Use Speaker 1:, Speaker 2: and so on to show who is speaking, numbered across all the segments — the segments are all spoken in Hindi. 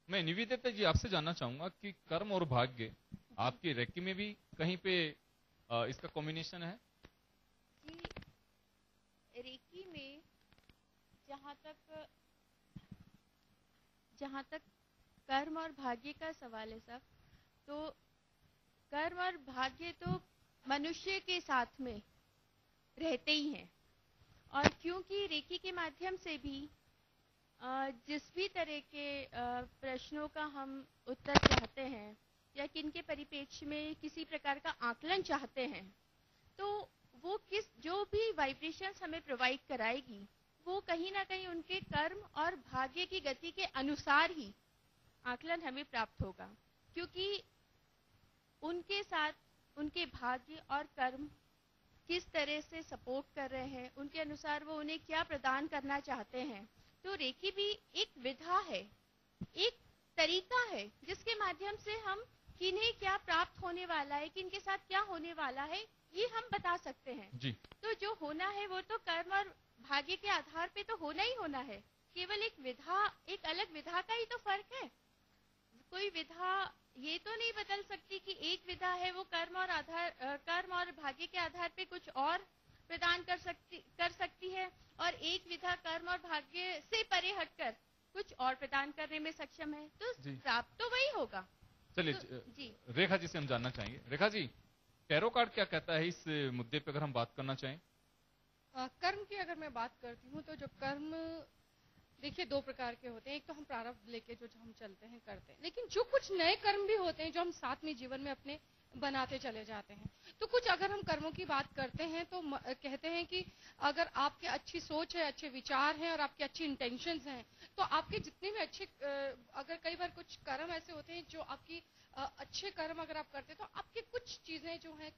Speaker 1: मैं निवेदिता जी आपसे जानना चाहूंगा कि कर्म और भाग्य आपकी रेकी में भी कहीं पे इसका कॉम्बिनेशन है?
Speaker 2: जी, रेकी में जहाँ तक कर्म और भाग्य का सवाल है सब, तो कर्म और भाग्य तो मनुष्य के साथ में रहते ही हैं। और क्योंकि रेकी के माध्यम से भी जिस भी तरह के प्रश्नों का हम उत्तर चाहते हैं या किनके परिप्रेक्ष्य में किसी प्रकार का आकलन चाहते हैं, तो वो जो भी वाइब्रेशंस हमें प्रोवाइड कराएगी वो कहीं ना कहीं उनके कर्म और भाग्य की गति के अनुसार ही आकलन हमें प्राप्त होगा। क्योंकि उनके साथ उनके भाग्य और कर्म किस तरह से सपोर्ट कर रहे हैं, उनके अनुसार वो उन्हें क्या प्रदान करना चाहते हैं। तो रेकी भी एक विधा है, एक तरीका है जिसके माध्यम से हम किन्हें क्या प्राप्त होने वाला है, किनके साथ क्या होने वाला है, ये हम बता सकते हैं
Speaker 1: जी।
Speaker 2: तो जो होना है वो तो कर्म और भाग्य के आधार पे तो होना ही होना है। केवल एक विधा, एक अलग विधा का ही तो फर्क है। कोई विधा ये तो नहीं बदल सकती कि एक विधा है वो कर्म और भाग्य के आधार पे कुछ और प्रदान कर सकती है, और एक विधा कर्म और भाग्य से परे हटकर कुछ और प्रदान करने में सक्षम है। तो प्राप्त तो वही होगा।
Speaker 1: चलिए जी, रेखा जी से हम जानना चाहेंगे। रेखा जी, टैरो कार्ड क्या कहता है इस मुद्दे पे अगर हम बात करना चाहें?
Speaker 3: कर्म की अगर मैं बात करती हूँ तो जो कर्म देखिए दो प्रकार के होते हैं। एक तो हम प्रारब्ध लेके जो हम चलते हैं करते हैं, लेकिन जो कुछ नए कर्म भी होते हैं जो हम साथ में जीवन में अपने बनाते चले जाते हैं। तो कुछ अगर हम कर्मों की बात करते हैं तो कहते हैं कि अगर आपकी अच्छी सोच है, अच्छे विचार हैं और आपकी अच्छी इंटेंशंस हैं, तो आपके जितने भी अच्छे अगर कई बार कुछ कर्म ऐसे होते हैं जो आपकी अच्छे कर्म अगर आप करते हैं तो आपकी कुछ चीजें जो है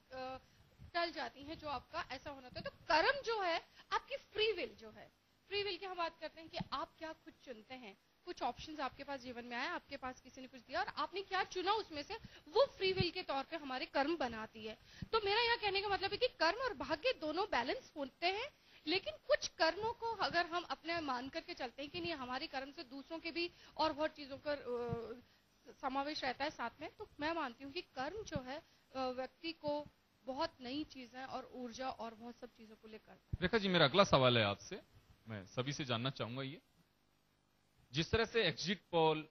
Speaker 3: टल जाती हैं, जो आपका ऐसा होना था। तो कर्म जो है आपकी फ्री विल जो है, फ्री विल की हम बात करते हैं कि आप क्या खुद चुनते हैं। कुछ ऑप्शंस आपके पास जीवन में आए, आपके पास किसी ने कुछ दिया और आपने क्या चुना उसमें से, वो फ्री विल के तौर पे हमारे कर्म बनाती है। तो मेरा यह कहने का मतलब है कि कर्म और भाग्य दोनों बैलेंस होते हैं, लेकिन कुछ कर्मों को अगर हम अपने मान करके चलते हैं कि नहीं हमारे कर्म से दूसरों के भी और बहुत चीजों का समावेश रहता है साथ में, तो मैं मानती हूँ कि कर्म जो है व्यक्ति को बहुत नई चीजें और ऊर्जा और बहुत सब चीजों को लेकर।
Speaker 1: रेखा जी, मेरा अगला सवाल है आपसे, मैं सभी से जानना चाहूंगा ये, जिस तरह से एग्जिट पोल,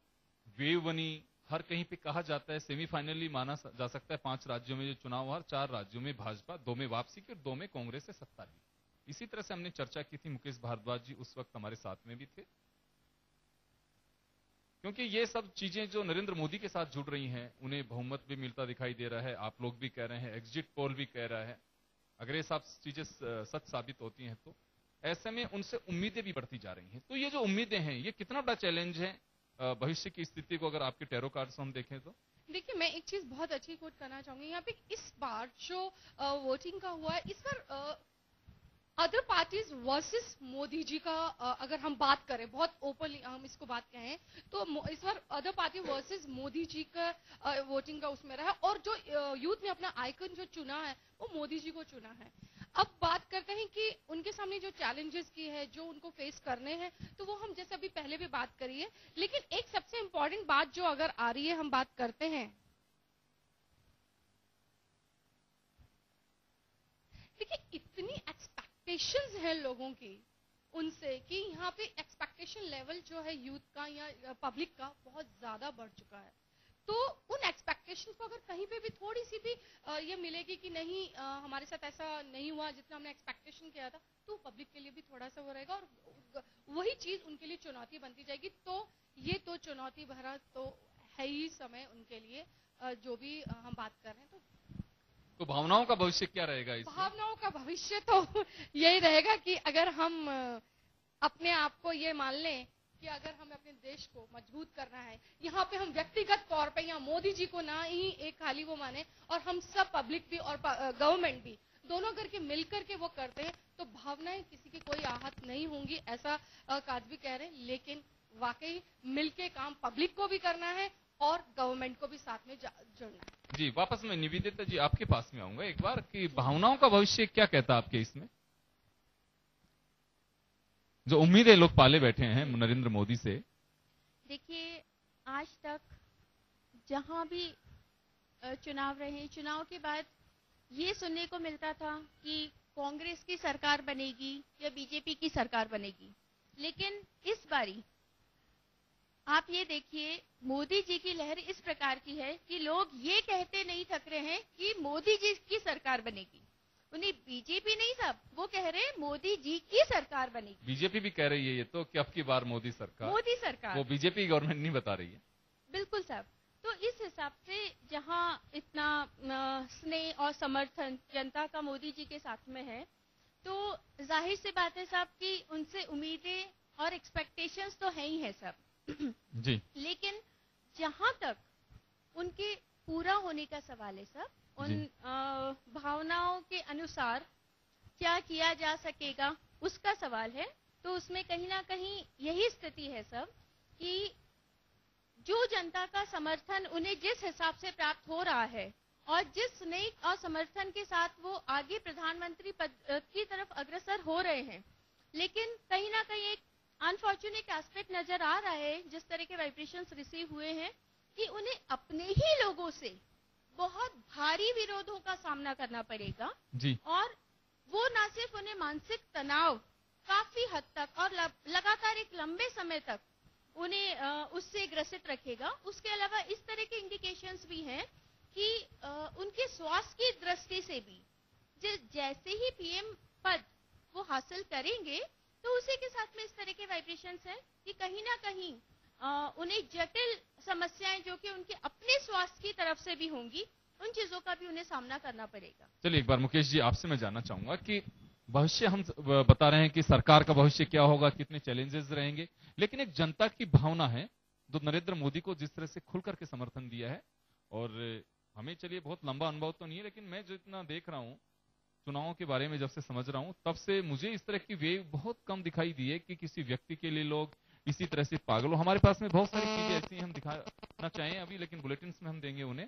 Speaker 1: वेव बनी, हर कहीं पे कहा जाता है सेमीफाइनली माना जा सकता है 5 राज्यों में जो चुनाव हुआ, 4 राज्यों में भाजपा, 2 में वापसी की और 2 में कांग्रेस से सत्ता ली। इसी तरह से हमने चर्चा की थी, मुकेश भारद्वाज जी उस वक्त हमारे साथ में भी थे, क्योंकि ये सब चीजें जो नरेंद्र मोदी के साथ जुड़ रही हैं उन्हें बहुमत भी मिलता दिखाई दे रहा है। आप लोग भी कह रहे हैं, एग्जिट पोल भी कह रहा है। अगर ये सब चीजें सच साबित होती हैं तो ऐसे में उनसे उम्मीदें भी बढ़ती जा रही हैं। तो ये जो उम्मीदें हैं ये कितना बड़ा चैलेंज है भविष्य की स्थिति को अगर आपके टैरो कार्ड से हम देखें तो?
Speaker 3: देखिए, मैं एक चीज बहुत अच्छी कोट करना चाहूंगी यहाँ पे। इस बार जो वोटिंग का हुआ है, इस बार other parties versus Modi ji का अगर हम बात करें, बहुत ओपनली हम इसको बात कहें तो इस बार other party versus Modi ji का वोटिंग का उसमें रहा है। और जो यूथ ने अपना आइकन जो चुना है वो मोदी जी को चुना है। अब बात करते हैं कि उनके सामने जो चैलेंजेस की है, जो उनको फेस करने हैं, तो वो हम जैसे अभी पहले भी बात करी है। लेकिन एक सबसे इंपॉर्टेंट बात जो अगर आ रही है, हम बात करते हैं, देखिए इतनी एक्सपेक्टेशंस है लोगों की उनसे कि यहाँ पे एक्सपेक्टेशन लेवल जो है यूथ का या पब्लिक का बहुत ज्यादा बढ़ चुका है। तो उन एक्सपेक्टेशंस को अगर कहीं पे भी थोड़ी सी भी ये मिलेगी कि नहीं हमारे साथ ऐसा नहीं हुआ जितना हमने एक्सपेक्टेशन किया था, तो पब्लिक के लिए भी थोड़ा सा वो रहेगा और वही चीज उनके लिए चुनौती बनती जाएगी। तो ये तो चुनौती भरा तो है ही समय उनके लिए, जो भी हम बात कर रहे हैं।
Speaker 1: तो भावनाओं का भविष्य क्या रहेगा इसमें?
Speaker 3: भावनाओं का भविष्य तो यही रहेगा कि अगर हम अपने आप को ये मान लें कि अगर हमें अपने देश को मजबूत करना है, यहाँ पे हम व्यक्तिगत तौर पे या मोदी जी को ना ही एक खाली वो माने और हम सब पब्लिक भी और गवर्नमेंट भी दोनों करके मिलकर के वो करते हैं, तो भावनाएं किसी की कोई आहत नहीं होंगी, ऐसा काजवी कह रहे हैं। लेकिन वाकई मिलके काम पब्लिक को भी करना है और गवर्नमेंट को भी साथ में जुड़ना है।
Speaker 1: जी, वापस मैं निवेदिता जी आपके पास में आऊंगा एक बार कि भावनाओं का भविष्य क्या कहता है आपके इसमें? जो उम्मीदें लोग पाले बैठे हैं नरेंद्र मोदी से।
Speaker 2: देखिए, आज तक जहां भी चुनाव रहे, चुनाव के बाद ये सुनने को मिलता था कि कांग्रेस की सरकार बनेगी या बीजेपी की सरकार बनेगी। लेकिन इस बारी आप ये देखिए, मोदी जी की लहर इस प्रकार की है कि लोग ये कहते नहीं थक रहे हैं कि मोदी जी की सरकार बनेगी। उन्हें बीजेपी नहीं साहब, वो कह रहे हैं मोदी जी की सरकार बनेगी।
Speaker 1: बीजेपी भी कह रही है ये तो कि अब की बार मोदी सरकार, वो बीजेपी गवर्नमेंट नहीं बता रही है।
Speaker 2: बिल्कुल साहब। तो इस हिसाब से जहां इतना स्नेह और समर्थन जनता का मोदी जी के साथ में है, तो जाहिर सी बात है साहब कि उनसे उम्मीदें और एक्सपेक्टेशंस तो है ही है सब
Speaker 1: जी।
Speaker 2: लेकिन जहां तक उनके पूरा होने का सवाल है साहब, उन भावनाओं के अनुसार क्या किया जा सकेगा उसका सवाल है। तो उसमें कहीं ना कहीं यही स्थिति है सब कि जो जनता का समर्थन उन्हें जिस हिसाब से प्राप्त हो रहा है और जिस स्नेह और समर्थन के साथ वो आगे प्रधानमंत्री पद की तरफ अग्रसर हो रहे हैं, लेकिन कहीं ना कहीं एक अनफॉर्चुनेट एस्पेक्ट नजर आ रहा है, जिस तरह के वाइब्रेशंस रिसीव हुए हैं कि उन्हें अपने ही लोगों से बहुत भारी विरोधों का सामना करना पड़ेगा
Speaker 1: जी।
Speaker 2: और वो न सिर्फ उन्हें मानसिक तनाव काफी हद तक और लगातार एक लंबे समय तक उन्हें उससे ग्रसित रखेगा। उसके अलावा इस तरह के इंडिकेशंस भी हैं कि उनके स्वास्थ्य की दृष्टि से भी जैसे ही पीएम पद वो हासिल करेंगे, तो उसी के साथ में इस तरह के वाइब्रेशंस हैं कि कहीं ना कहीं उन्हें जटिल समस्याएं जो कि उनके अपने स्वास्थ्य की तरफ से भी होंगी, उन चीजों का भी उन्हें सामना करना पड़ेगा।
Speaker 1: चलिए एक बार मुकेश जी आपसे मैं जानना चाहूंगा कि भविष्य हम बता रहे हैं कि सरकार का भविष्य क्या होगा, कितने चैलेंजेस रहेंगे, लेकिन एक जनता की भावना है जो नरेंद्र मोदी को जिस तरह से खुल करके समर्थन दिया है, और हमें चलिए बहुत लंबा अनुभव तो नहीं है, लेकिन मैं जितना देख रहा हूँ चुनावों के बारे में जब से समझ रहा हूँ तब से मुझे इस तरह की वेव बहुत कम दिखाई दी है कि किसी व्यक्ति के लिए लोग इसी तरह से पागल हो। हमारे पास में बहुत सारी चीजें ऐसी हम दिखाना चाहें अभी, लेकिन बुलेटिन में हम देंगे उन्हें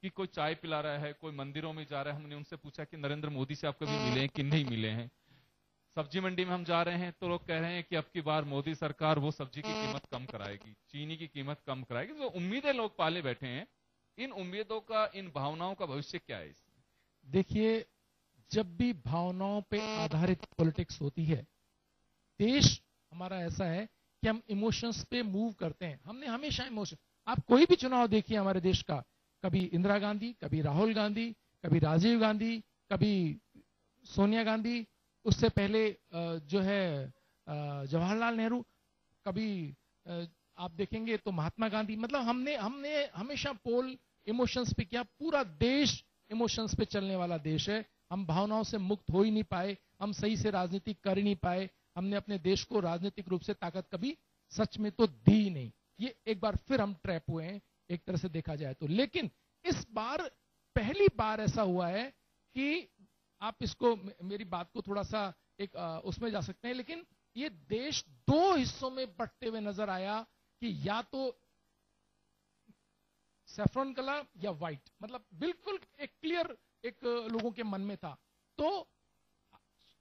Speaker 1: कि कोई चाय पिला रहा है, कोई मंदिरों में जा रहा है, हमने उनसे पूछा कि नरेंद्र मोदी से आप कभी मिले हैं कि नहीं मिले हैं। सब्जी मंडी में हम जा रहे हैं तो लोग कह रहे हैं कि अब की बार मोदी सरकार वो सब्जी की कीमत कम कराएगी, चीनी की कीमत कम कराएगी। जो उम्मीदें लोग पाले बैठे हैं, इन उम्मीदों का, इन भावनाओं का भविष्य क्या है इसमें?
Speaker 4: देखिए, जब भी भावनाओं पे आधारित पॉलिटिक्स होती है, देश हमारा ऐसा है कि हम इमोशंस पे मूव करते हैं। हमने हमेशा इमोशन, आप कोई भी चुनाव देखिए हमारे देश का, कभी इंदिरा गांधी, कभी राहुल गांधी, कभी राजीव गांधी, कभी सोनिया गांधी, उससे पहले जो है जवाहरलाल नेहरू, कभी आप देखेंगे तो महात्मा गांधी। मतलब हमने हमेशा पोल इमोशंस पे किया। पूरा देश इमोशंस पे चलने वाला देश है। हम भावनाओं से मुक्त हो ही नहीं पाए, हम सही से राजनीति कर ही नहीं पाए। हमने अपने देश को राजनीतिक रूप से ताकत कभी सच में तो दी ही नहीं। ये एक बार फिर हम ट्रैप हुए हैं एक तरह से देखा जाए तो। लेकिन इस बार पहली बार ऐसा हुआ है कि आप इसको, मेरी बात को थोड़ा सा एक उसमें जा सकते हैं, लेकिन ये देश दो हिस्सों में बंटते हुए नजर आया कि या तो सैफ्रॉन कलर या व्हाइट, मतलब बिल्कुल एक क्लियर एक लोगों के मन में था। तो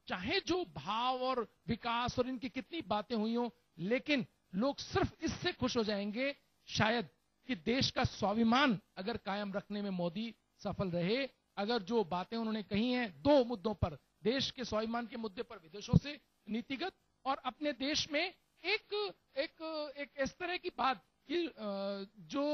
Speaker 4: चाहे जो भाव और विकास और इनकी कितनी बातें हुई हो, लेकिन लोग सिर्फ इससे खुश हो जाएंगे शायद कि देश का स्वाभिमान अगर कायम रखने में मोदी सफल रहे। अगर जो बातें उन्होंने कही हैं दो मुद्दों पर, देश के स्वाभिमान के मुद्दे पर विदेशों से नीतिगत, और अपने देश में एक इस तरह की बात कि जो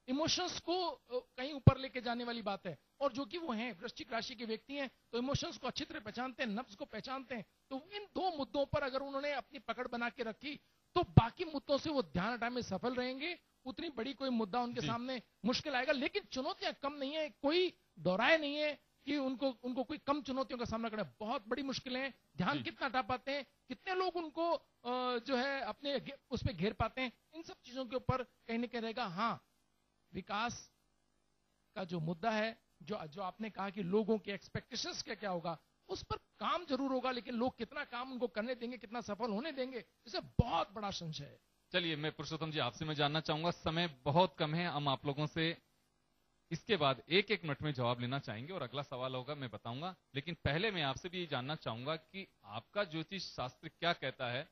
Speaker 4: इमोशंस को कहीं ऊपर लेके जाने वाली बात है, और जो कि वो हैं वृश्चिक राशि के व्यक्ति हैं तो इमोशंस को अच्छी तरह पहचानते हैं, नफ्स को पहचानते हैं। तो इन दो मुद्दों पर अगर उन्होंने अपनी पकड़ बना के रखी तो बाकी मुद्दों से वो ध्यान हटाने में सफल रहेंगे। उतनी बड़ी कोई मुद्दा उनके सामने मुश्किल आएगा। लेकिन चुनौतियां कम नहीं है, कोई दोहराए नहीं है कि उनको कोई कम चुनौतियों का सामना करना है। बहुत बड़ी मुश्किलें हैं। ध्यान कितना हटा पाते हैं, कितने लोग उनको जो है अपने उसमें घेर पाते हैं, इन सब चीजों के ऊपर कहीं न कहीं रहेगा। हाँ, विकास का जो मुद्दा है, जो आपने कहा कि लोगों के एक्सपेक्टेशंस क्या होगा, उस पर काम जरूर होगा, लेकिन लोग कितना काम उनको करने देंगे, कितना सफल होने देंगे, इसे बहुत बड़ा संशय है।
Speaker 1: चलिए मैं पुरुषोत्तम जी आपसे मैं जानना चाहूंगा, समय बहुत कम है, हम आप लोगों से इसके बाद एक मिनट में जवाब लेना चाहेंगे और अगला सवाल होगा मैं बताऊंगा। लेकिन पहले मैं आपसे भी ये जानना चाहूंगा कि आपका ज्योतिष शास्त्र क्या कहता है,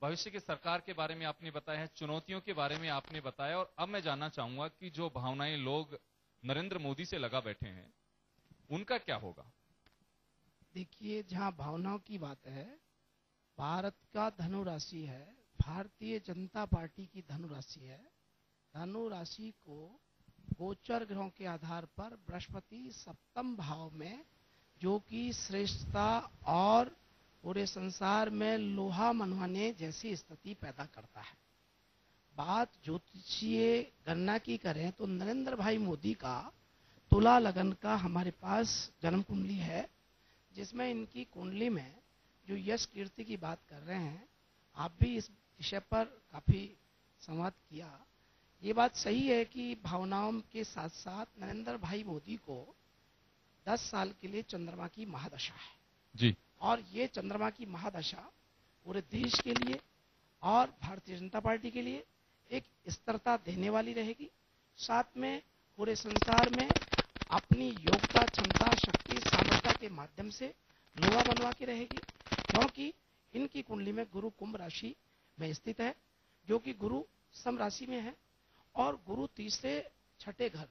Speaker 1: भविष्य की सरकार के बारे में आपने बताया है, चुनौतियों के बारे में आपने बताया, और अब मैं जानना चाहूंगा कि जो भावनाएं लोग नरेंद्र मोदी से लगा बैठे हैं उनका क्या होगा?
Speaker 5: देखिए, जहां भावनाओं की बात है, भारत का धनुराशि है, भारतीय जनता पार्टी की धनुराशि है। धनुराशि को गोचर ग्रहों के आधार पर बृहस्पति सप्तम भाव में, जो कि श्रेष्ठता और पूरे संसार में लोहा मनवाने जैसी स्थिति पैदा करता है। बात ज्योतिषीय गणना की करें तो नरेंद्र भाई मोदी का तुला लगन का हमारे पास जन्म कुंडली है, जिसमें इनकी कुंडली में जो यश कीर्ति की बात कर रहे हैं, आप भी इस विषय पर काफी संवाद किया। ये बात सही है कि भावनाओं के साथ साथ नरेंद्र भाई मोदी को 10 साल के लिए चंद्रमा की महादशा है
Speaker 1: जी।
Speaker 5: और ये चंद्रमा की महादशा पूरे देश के लिए और भारतीय जनता पार्टी के लिए एक स्थिरता देने वाली रहेगी। साथ में पूरे संसार में अपनी योग्यता, क्षमता, शक्ति, सामर्थ्य के माध्यम से लोहा बनवा के रहेगी, क्योंकि इनकी कुंडली में गुरु कुंभ राशि में स्थित है, जो कि गुरु सम राशि में है, और गुरु तीसरे छठे घर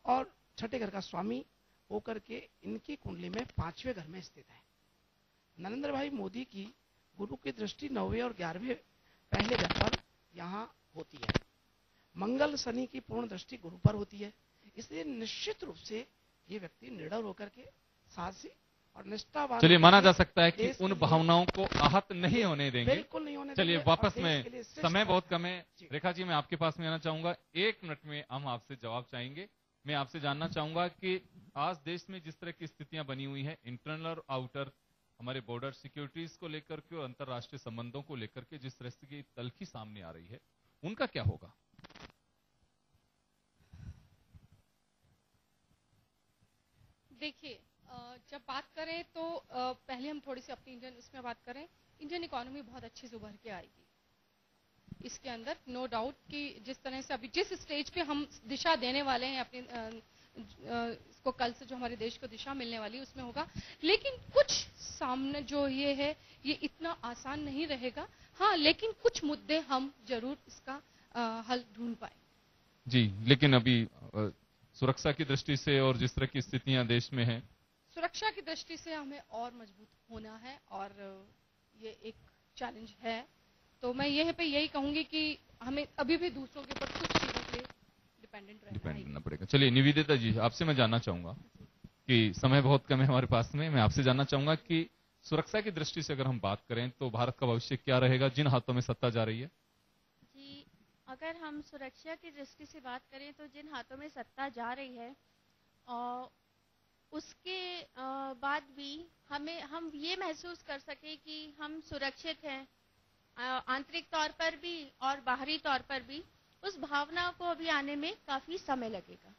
Speaker 5: और छठे घर का स्वामी होकर के इनकी कुंडली में 5वें घर में स्थित है। नरेंद्र भाई मोदी की गुरु की दृष्टि 9वें और 11वें पहले घर पर यहाँ होती है। मंगल शनि की पूर्ण दृष्टि गुरु पर होती है, इसलिए निश्चित रूप से ये व्यक्ति निडर होकर के साहसी और निष्ठावान।
Speaker 1: चलिए, माना जा सकता है कि
Speaker 5: देश
Speaker 1: उन
Speaker 5: के लिए
Speaker 1: भावनाओं को आहत नहीं होने देंगे।
Speaker 5: बिल्कुल नहीं होने
Speaker 1: चलिए,
Speaker 5: देंगे।
Speaker 1: वापस
Speaker 5: और देश के लिए
Speaker 1: में
Speaker 5: श्रेष्ठ
Speaker 1: समय बहुत
Speaker 5: है।
Speaker 1: कम है।
Speaker 5: जी।
Speaker 1: रेखा जी, मैं आपके पास में आना चाहूंगा। 1 मिनट में हम आपसे जवाब चाहेंगे। मैं आपसे जानना चाहूंगा कि आज देश में जिस तरह की स्थितियां बनी हुई है, इंटरनल और आउटर, हमारे बॉर्डर सिक्योरिटीज को लेकर के और अंतर्राष्ट्रीय संबंधों को लेकर के जिस तरह की तलखी सामने आ रही है, उनका क्या होगा?
Speaker 3: देखिए, जब बात करें तो पहले हम थोड़ी सी अपनी इंडियन उसमें बात करें। इंडियन इकोनॉमी बहुत अच्छी से उभर के आएगी इसके अंदर, नो डाउट कि जिस तरह से अभी जिस स्टेज पे हम दिशा देने वाले हैं अपने इसको, कल से जो हमारे देश को दिशा मिलने वाली है उसमें होगा। लेकिन कुछ सामने जो ये है, ये इतना आसान नहीं रहेगा। हाँ, लेकिन कुछ मुद्दे हम जरूर इसका हल ढूंढ पाए।
Speaker 1: जी, लेकिन अभी सुरक्षा की दृष्टि से और जिस तरह की स्थितियां देश में हैं,
Speaker 3: सुरक्षा की दृष्टि से हमें और मजबूत होना है, और ये एक चैलेंज है। तो मैं यहीं पे यही कहूंगी कि हमें अभी भी दूसरों के ऊपर कुछ चीजों के लिए डिपेंड
Speaker 1: रहना पड़ेगा। चलिए, निवेदिता जी, आपसे मैं जानना चाहूंगा कि समय बहुत कम है हमारे पास में। मैं आपसे जानना चाहूंगा कि सुरक्षा की दृष्टि से अगर हम बात करें तो भारत का भविष्य क्या रहेगा जिन हाथों में सत्ता जा रही है?
Speaker 2: जी, अगर हम सुरक्षा की दृष्टि से बात करें तो जिन हाथों में सत्ता जा रही है, उसके बाद भी हम ये महसूस कर सके कि हम सुरक्षित हैं, आंतरिक तौर पर भी और बाहरी तौर पर भी, उस भावना को अभी आने में काफी समय लगेगा।